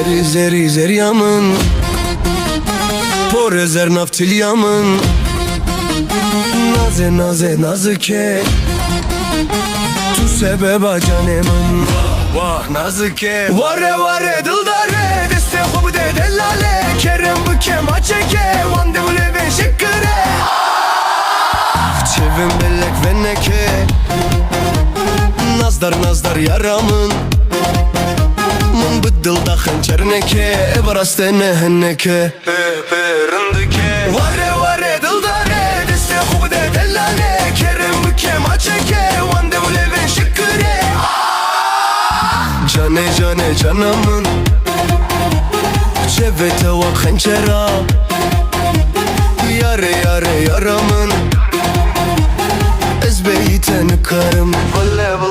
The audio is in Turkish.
Zeri yamın Porezer naftil yamın Naze nazike Tu sebeba canemin Vah nazike Vare dildare Deste hobu de delale Kerem bu kema çeke Vande bu leven şekkere Çevim bellek ve neke Nazdar yaramın Mun bıddılda hınçer neke Ebarastene henneke Rındike Vare dildare Deste hobu de delale Kerem bu kema çeke Vande bu leven şekkere Cane canamın Cevete ve hınçera Yare yaramın Ez beyten karım Vallahi